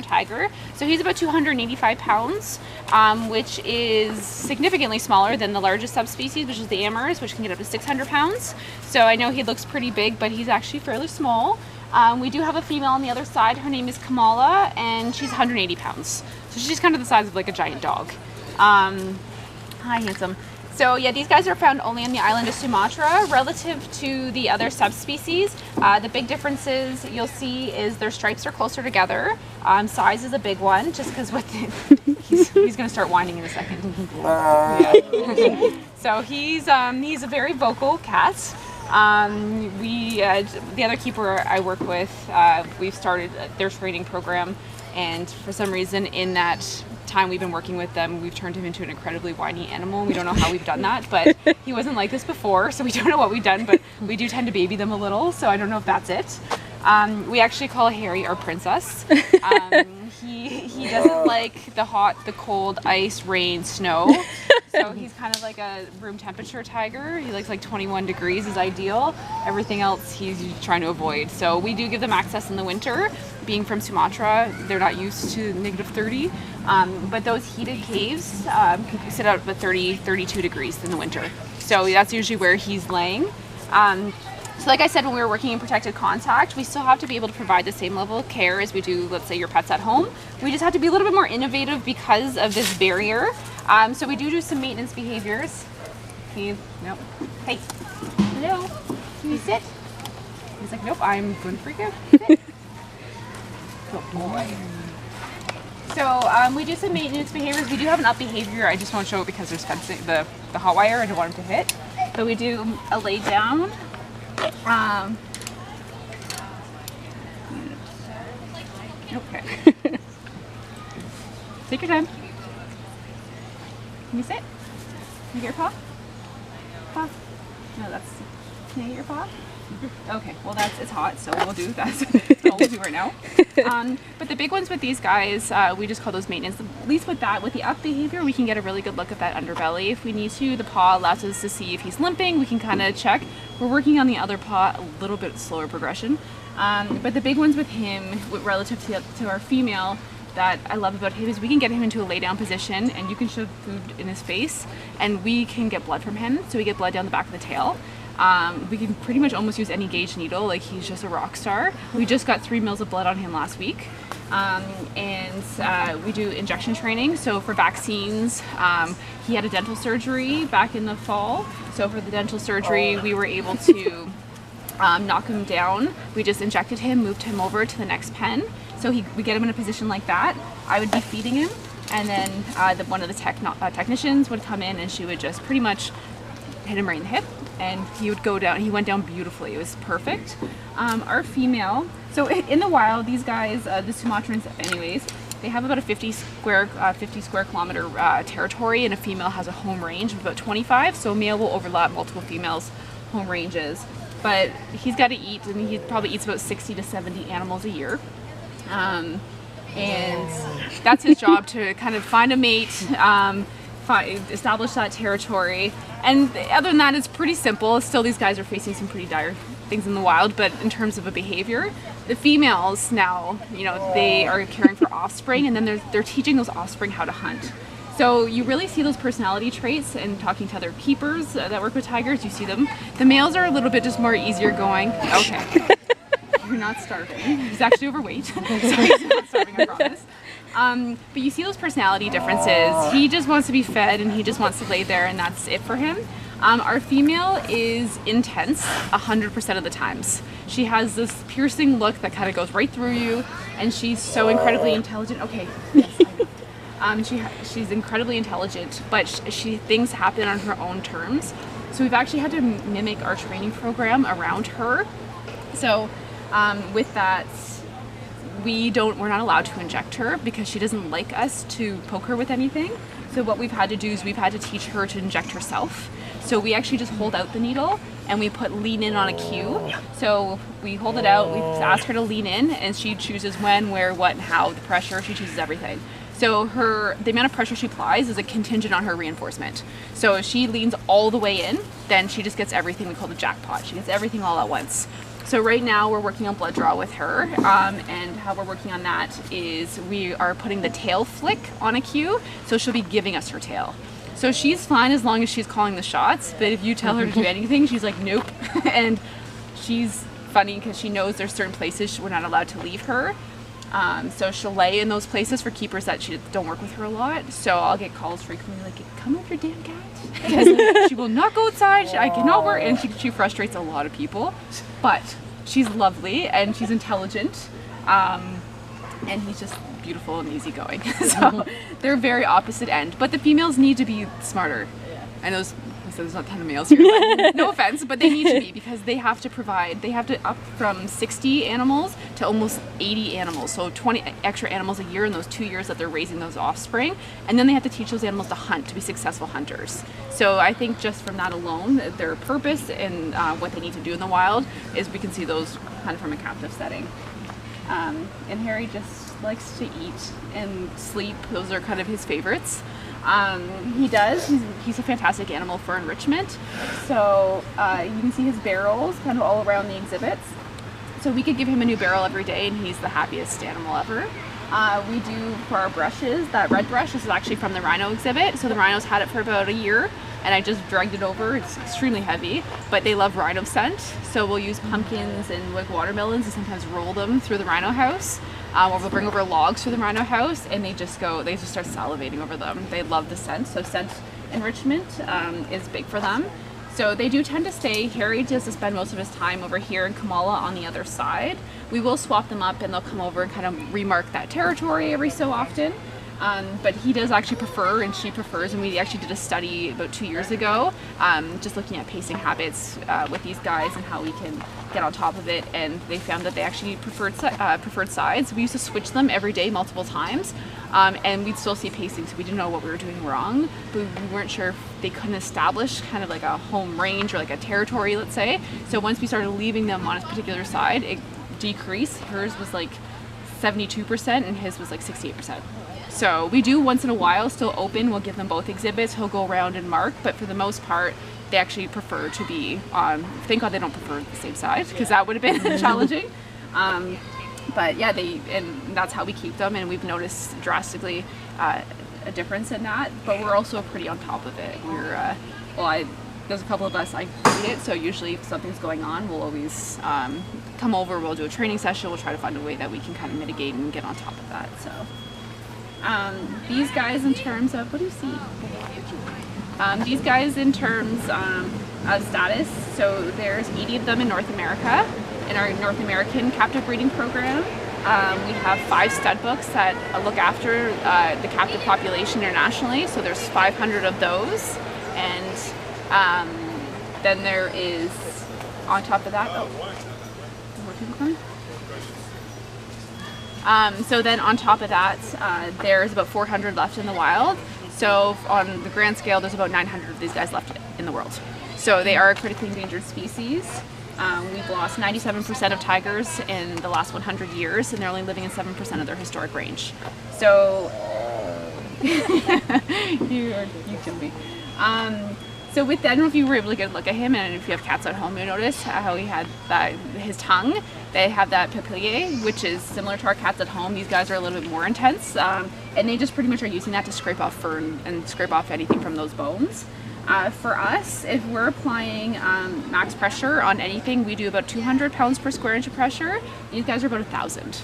tiger. So he's about 285 pounds, which is significantly smaller than the largest subspecies, which is the Amurs, which can get up to 600 pounds. So I know he looks pretty big, but he's actually fairly small. We do have a female on the other side. Her name is Kamala, and she's 180 pounds. So she's kind of the size of like a giant dog. Hi, handsome. So yeah, these guys are found only on the island of Sumatra. Relative to the other subspecies, the big differences you'll see is their stripes are closer together. Size is a big one, just because with he's going to start whining in a second. Yeah. So he's a very vocal cat. The other keeper I work with, we've started their training program, and for some reason in that time we've been working with them, we've turned him into an incredibly whiny animal. We don't know how we've done that, but he wasn't like this before, so we don't know what we've done, but we do tend to baby them a little, so I don't know if that's it. We actually call Harry our princess. He doesn't like the hot, the cold, ice, rain, snow. So he's kind of like a room temperature tiger. He likes like 21 degrees is ideal. Everything else he's trying to avoid. So we do give them access in the winter. Being from Sumatra, they're not used to negative 30. But those heated caves can sit out at 30, 32 degrees in the winter. So that's usually where he's laying. So like I said, when we were working in protected contact, we still have to be able to provide the same level of care as we do, let's say, your pets at home. We just have to be a little bit more innovative because of this barrier. So we do some maintenance behaviors. Nope. Hey, hello, can you sit? He's like, nope, I'm going to freak out. Sit. Good boy. So we do some maintenance behaviors. We do have an up behavior. I just won't show it because there's fencing, the hot wire. I don't want him to hit. But we do a lay down. Okay. Take your time. Can you sit? Can you get your paw? Paw? No, that's. Can I get your paw? Okay, well it's hot, so we'll do that. That's all we'll do right now. But the big ones with these guys, we just call those maintenance. At least with that, with the up behavior, we can get a really good look at that underbelly. If we need to, the paw allows us to see if he's limping. We can kind of check. We're working on the other paw, a little bit slower progression. But the big ones with him, relative to our female, that I love about him is we can get him into a lay down position and you can shove food in his face and we can get blood from him. So we get blood down the back of the tail. We can pretty much almost use any gauge needle, like he's just a rock star. We just got 3 mils of blood on him last week. And we do injection training. So for vaccines, he had a dental surgery back in the fall. So for the dental surgery, we were able to knock him down. We just injected him, moved him over to the next pen. So we get him in a position like that. I would be feeding him, and then one of the technicians would come in and she would just pretty much hit him right in the hip, and he would go down. He went down beautifully. It was perfect. Our female, so in the wild, these guys, the Sumatrans anyways, they have about a 50 square kilometer territory, and a female has a home range of about 25, so a male will overlap multiple females' home ranges. But he's got to eat, and he probably eats about 60 to 70 animals a year. And that's his job, to kind of find a mate, establish that territory. And other than that, it's pretty simple. Still, these guys are facing some pretty dire things in the wild, but in terms of a behavior, the females now, they are caring for offspring, and then they're teaching those offspring how to hunt. So you really see those personality traits, and talking to other keepers that work with tigers, you see them. The males are a little bit just more easier going. Okay. You're not starving. He's actually overweight, so he's not starving, I promise. But you see those personality differences. He just wants to be fed, and he just wants to lay there, and that's it for him. Our female is intense 100% of the times. She has this piercing look that kind of goes right through you, and she's so incredibly intelligent. Okay, yes, I know. She's incredibly intelligent, but things happen on her own terms. So we've actually had to mimic our training program around her. So with that, we're not allowed to inject her because she doesn't like us to poke her with anything. So what we've had to do is we've had to teach her to inject herself. So we actually just hold out the needle and we put lean in on a cue. So we hold it out, we ask her to lean in, and she chooses when, where, what, and how, the pressure, she chooses everything. So the amount of pressure she applies is a contingent on her reinforcement. So if she leans all the way in, then she just gets everything. We call the jackpot. She gets everything all at once. So right now we're working on blood draw with her, and how we're working on that is we are putting the tail flick on a cue, so she'll be giving us her tail. So she's fine as long as she's calling the shots, but if you tell her to do anything, she's like, nope. And she's funny because she knows there's certain places we're not allowed to leave her. So she'll lay in those places for keepers that don't work with her a lot. So I'll get calls frequently like, come with your damn cat. Because she will not go outside, I cannot work, and she frustrates a lot of people. But she's lovely and she's intelligent. And he's just beautiful and easygoing. So they're very opposite end. But the females need to be smarter. I know there's not a ton of males here, but no offense, but they need to be, because they have to provide, they have to up from 60 animals to almost 80 animals. So 20 extra animals a year in those 2 years that they're raising those offspring. And then they have to teach those animals to hunt, to be successful hunters. So I think just from that alone, their purpose and what they need to do in the wild is we can see those kind of from a captive setting. And Harry just likes to eat and sleep. Those are kind of his favorites. He's a fantastic animal for enrichment. So you can see his barrels kind of all around the exhibits. So we could give him a new barrel every day and he's the happiest animal ever. We do for our brushes, that red brush, this is actually from the rhino exhibit. So the rhinos had it for about a year and I just dragged it over. It's extremely heavy, but they love rhino scent. So we'll use pumpkins and like watermelons and sometimes roll them through the rhino house. Or we'll bring over logs through the rhino house and they just start salivating over them. They love the scent, so scent enrichment is big for them. So they do tend to stay. Harry does to spend most of his time over here and Kamala on the other side. We will swap them up and they'll come over and kind of remark that territory every so often. But he does actually prefer, and she prefers, and we actually did a study about 2 years ago, just looking at pacing habits with these guys and how we can get on top of it, and they found that they actually preferred sides. We used to switch them every day multiple times, and we'd still see pacing, so we didn't know what we were doing wrong, but we weren't sure if they couldn't establish kind of like a home range or like a territory, let's say. So once we started leaving them on a particular side, it decreased. Hers was like 72% and his was like 68%. So we do once in a while still open, we'll give them both exhibits, he'll go around and mark, but for the most part, they actually prefer to be on, thank God they don't prefer the same side, because that would have been challenging. But yeah, and that's how we keep them, and we've noticed drastically a difference in that, but we're also pretty on top of it. There's a couple of us, I hate it, so usually if something's going on, we'll always come over, we'll do a training session, we'll try to find a way that we can kind of mitigate and get on top of that. So these guys in terms of, what do you see? These guys in terms of status, so there's 80 of them in North America, in our North American captive breeding program. We have 5 stud books that look after the captive population internationally, so there's 500 of those, and then there is, on top of that, more people coming? So then on top of that, there's about 400 left in the wild. So on the grand scale, there's about 900 of these guys left in the world. So they are a critically endangered species. We've lost 97% of tigers in the last 100 years, and they're only living in 7% of their historic range. So, you kill me. So with that, I don't know if you were able to get a look at him, and if you have cats at home, you notice how he had his tongue. They have that papillae, which is similar to our cats at home. These guys are a little bit more intense, and they just pretty much are using that to scrape off fur and scrape off anything from those bones. For us, if we're applying max pressure on anything, we do about 200 pounds per square inch of pressure. These guys are about 1,000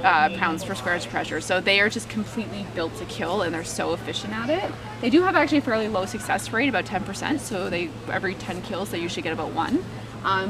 pounds per square inch of pressure. So they are just completely built to kill, and they're so efficient at it. They do have actually a fairly low success rate, about 10%. So every 10 kills, they usually get about 1.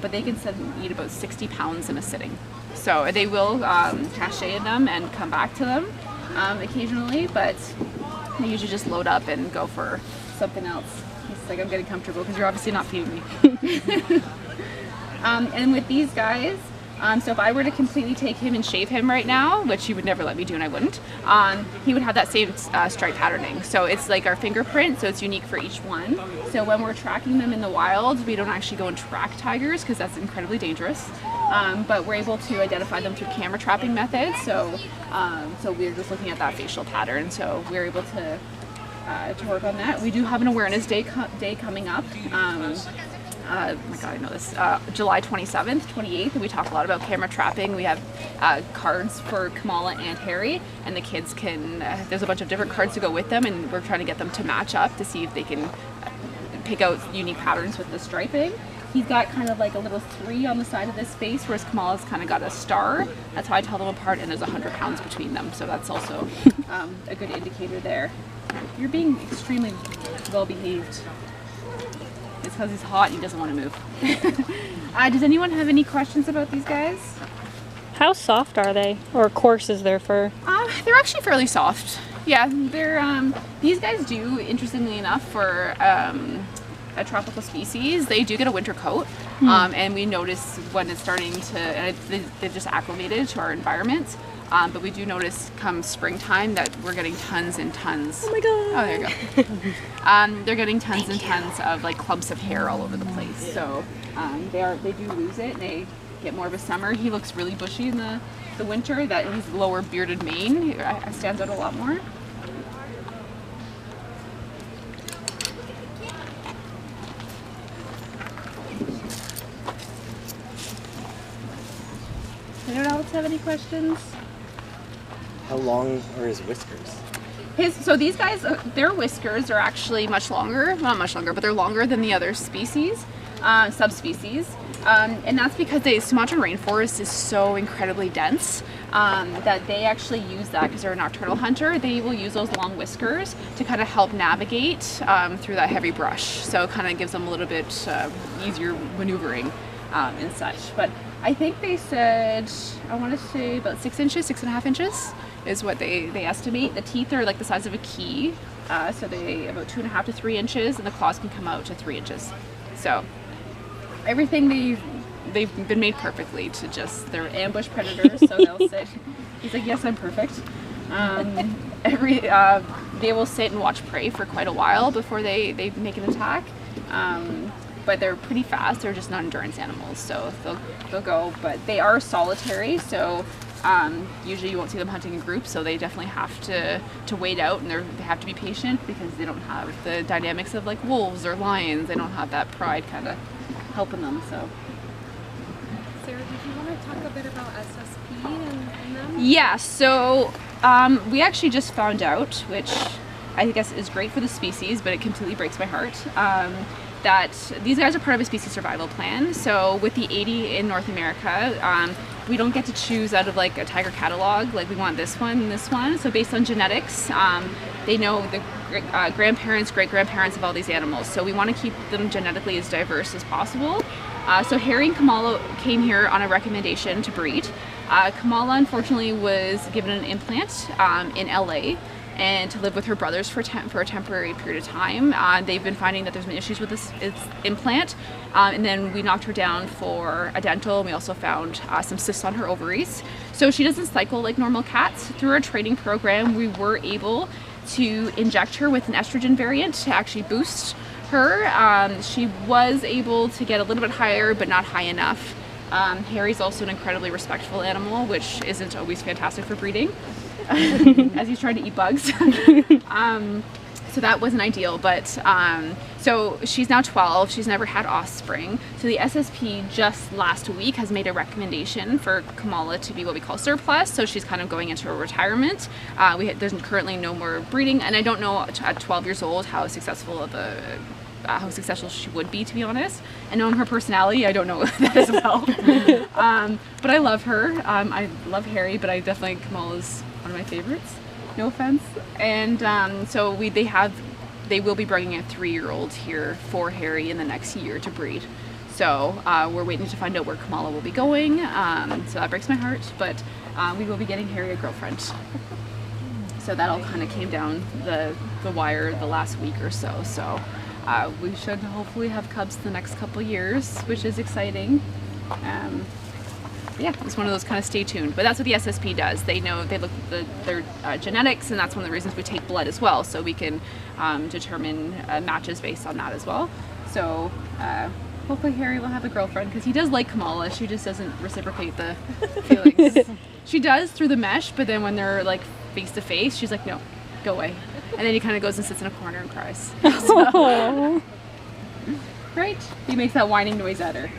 But they can eat about 60 pounds in a sitting. So they will cachet them and come back to them occasionally, but they usually just load up and go for something else. He's like, I'm getting comfortable because you're obviously not feeding me. And with these guys, so if I were to completely take him and shave him right now, which he would never let me do and I wouldn't, he would have that same stripe patterning. So it's like our fingerprint, so it's unique for each one. So when we're tracking them in the wild, we don't actually go and track tigers because that's incredibly dangerous. But we're able to identify them through camera trapping methods. So we're just looking at that facial pattern. So we're able to work on that. We do have an awareness day coming up. my God, I know this, July 27th, 28th, and we talk a lot about camera trapping. We have cards for Kamala and Harry, and the kids can, there's a bunch of different cards to go with them, and we're trying to get them to match up to see if they can pick out unique patterns with the striping. He's got kind of like a little 3 on the side of this face, whereas Kamala's kind of got a star. That's how I tell them apart, and there's 100 pounds between them, so that's also a good indicator there. You're being extremely well behaved. It's because he's hot and he doesn't want to move. Does anyone have any questions about these guys? How soft are they? Or coarse is their fur? They're actually fairly soft. Yeah, they're these guys do, interestingly enough, for a tropical species, they do get a winter coat, and we notice when it's starting to, and they've just acclimated to our environment. But we do notice come springtime that we're getting tons and tons. Oh my God! Oh, there you go. They're getting tons and tons of like clumps of hair all over the place. So they do lose it. And they get more of a summer. He looks really bushy in the winter. That his lower bearded mane stands out a lot more. Anyone else have any questions? How long are his whiskers? So these guys, their whiskers are actually much longer, not much longer, but they're longer than the other species, subspecies. And that's because the Sumatran rainforest is so incredibly dense that they actually use that because they're a nocturnal hunter. They will use those long whiskers to kind of help navigate through that heavy brush. So it kind of gives them a little bit easier maneuvering and such. But I think they said, I want to say about 6 inches, 6.5 inches is what they estimate. The teeth are like the size of a key, so they about 2.5 to 3 inches, and the claws can come out to 3 inches. So everything they've been made perfectly to just, they're ambush predators, so they'll sit. He's like, yes, I'm perfect. They will sit and watch prey for quite a while before they make an attack. But they're pretty fast. They're just not endurance animals, so they'll go. But they are solitary, so usually you won't see them hunting in groups. So they definitely have to wait out, and they have to be patient because they don't have the dynamics of like wolves or lions. They don't have that pride kind of helping them. So, Sarah, did you want to talk a bit about SSP and them? Yeah. So we actually just found out, which I guess is great for the species, but it completely breaks my heart. That these guys are part of a species survival plan. So with the 80 in North America, we don't get to choose out of like a tiger catalog, like we want this one and this one. So based on genetics, they know the grandparents, great-grandparents of all these animals. So we want to keep them genetically as diverse as possible. So Harry and Kamala came here on a recommendation to breed. Kamala unfortunately was given an implant in LA, and to live with her brothers for a temporary period of time. They've been finding that there's been issues with this implant, and then we knocked her down for a dental, and we also found some cysts on her ovaries. So she doesn't cycle like normal cats. Through our training program, we were able to inject her with an estrogen variant to actually boost her. She was able to get a little bit higher, but not high enough. Harry's also an incredibly respectful animal, which isn't always fantastic for breeding. As he's trying to eat bugs. So that wasn't ideal, but so she's now 12. She's never had offspring. So the SSP just last week has made a recommendation for Kamala to be what we call surplus. So she's kind of going into a retirement. There's currently no more breeding, and I don't know at 12 years old how successful she would be, to be honest. And knowing her personality, I don't know that as well. But I love her. I love Harry, but I definitely, Kamala's one of my favorites. No offense. And so they will be bringing a 3-year-old here for Harry in the next year to breed. So we're waiting to find out where Kamala will be going. So that breaks my heart, but we will be getting Harry a girlfriend. So that all kind of came down the wire the last week or so. So we should hopefully have cubs the next couple years, which is exciting. Yeah, it's one of those kind of stay tuned. But that's what the SSP does. They know, they look at their genetics, and that's one of the reasons we take blood as well, so we can determine matches based on that as well. So hopefully Harry will have a girlfriend, because he does like Kamala. She just doesn't reciprocate the feelings. She does through the mesh, but then when they're like face to face, she's like, no, go away. And then he kind of goes and sits in a corner and cries. So, Right? He makes that whining noise at her.